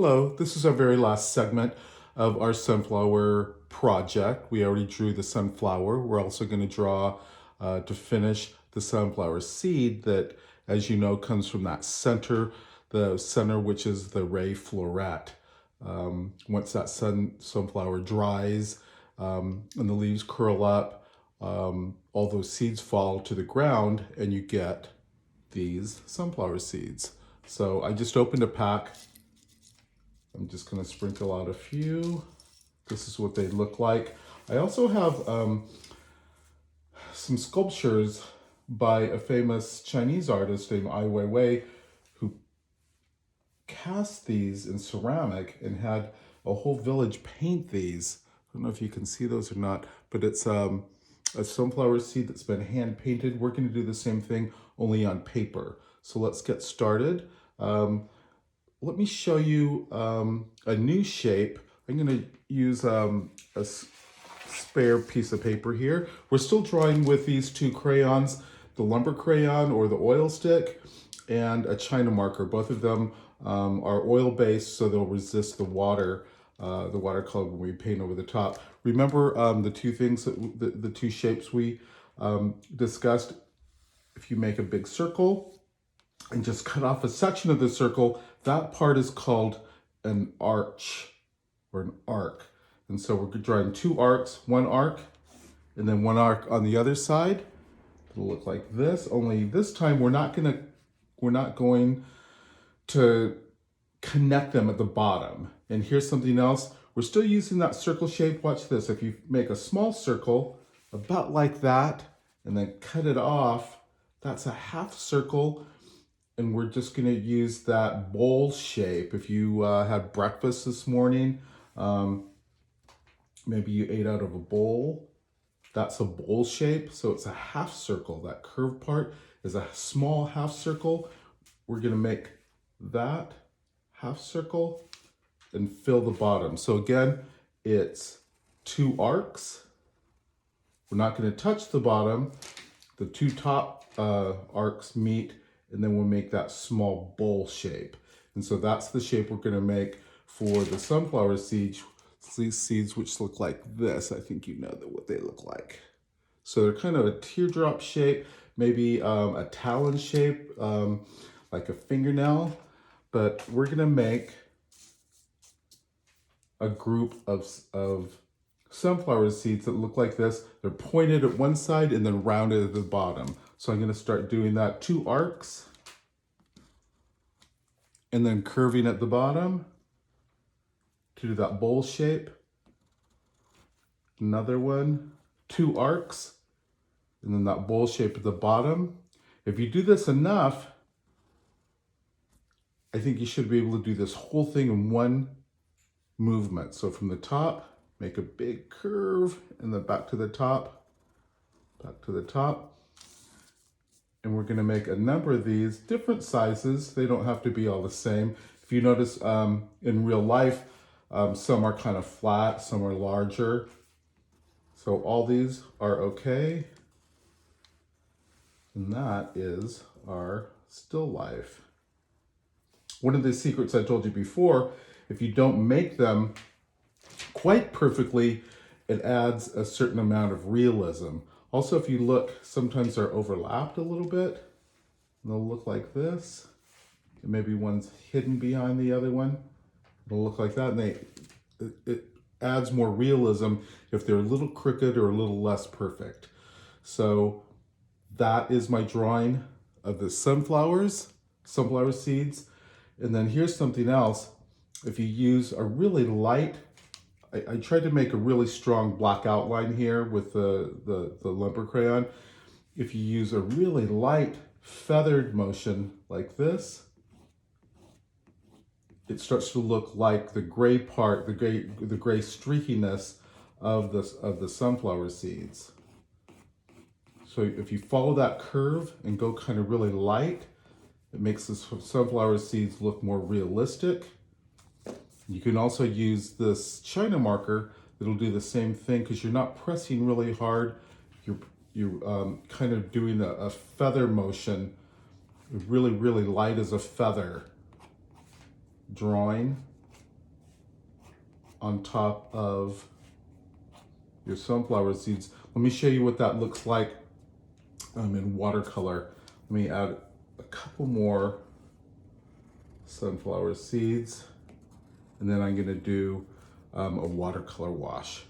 Hello, this is our very last segment of our sunflower project. We already drew the sunflower. We're also going to draw to finish the sunflower seed that, as you know, comes from that center, the center which is the ray floret. Once that sunflower dries and the leaves curl up, all those seeds fall to the ground and you get these sunflower seeds. So I just opened a pack. I'm just going to sprinkle out a few. This is what they look like. I also have some sculptures by a famous Chinese artist named Ai Weiwei, who cast these in ceramic and had a whole village paint these. I don't know if you can see those or not, but it's a sunflower seed that's been hand painted. We're going to do the same thing, only on paper. So let's get started. Let me show you a new shape. I'm going to use a spare piece of paper here. We're still drawing with these two crayons, the lumber crayon or the oil stick, and a China marker. Both of them are oil-based, so they'll resist the watercolor when we paint over the top. Remember the two things, the two shapes we discussed. If you make a big circle and just cut off a section of the circle, that part is called an arch or an arc. And so we're drawing two arcs, one arc, and then one arc on the other side. It'll look like this, only this time we're not going to connect them at the bottom. And here's something else. We're still using that circle shape. Watch this. If you make a small circle, about like that, and then cut it off, that's a half circle. And we're just going to use that bowl shape. If you had breakfast this morning, maybe you ate out of a bowl, that's a bowl shape. So it's a half circle. That curved part is a small half circle. We're going to make that half circle and fill the bottom. So again, it's two arcs. We're not going to touch the bottom. The two top arcs meet, and then we'll make that small bowl shape. And so that's the shape we're going to make for the sunflower seeds, which look like this. I think you know what they look like. So they're kind of a teardrop shape, maybe a talon shape, like a fingernail. But we're going to make a group of sunflower seeds that look like this. They're pointed at one side and then rounded at the bottom. So I'm going to start doing that, two arcs, and then curving at the bottom to do that bowl shape. Another one, two arcs, and then that bowl shape at the bottom. If you do this enough, I think you should be able to do this whole thing in one movement. So from the top, make a big curve, and then back to the top, back to the top. And we're going to make a number of these different sizes. They don't have to be all the same. If you notice in real life, some are kind of flat, some are larger. So all these are okay. And that is our still life. One of the secrets I told you before, if you don't make them quite perfectly, it adds a certain amount of realism. Also, if you look, sometimes they're overlapped a little bit. And they'll look like this. And maybe one's hidden behind the other one. It'll look like that. And it adds more realism if they're a little crooked or a little less perfect. So that is my drawing of the sunflower seeds. And then here's something else. If you use a really light, I tried to make a really strong black outline here with the lumber crayon. If you use a really light feathered motion like this, it starts to look like the gray part, the gray streakiness of the sunflower seeds. So if you follow that curve and go kind of really light, it makes the sunflower seeds look more realistic. You can also use this China marker that'll do the same thing because you're not pressing really hard. You're kind of doing a feather motion, really, really light as a feather drawing. on top of your sunflower seeds. Let me show you what that looks like in watercolor. Let me add a couple more sunflower seeds, and then I'm gonna do a watercolor wash.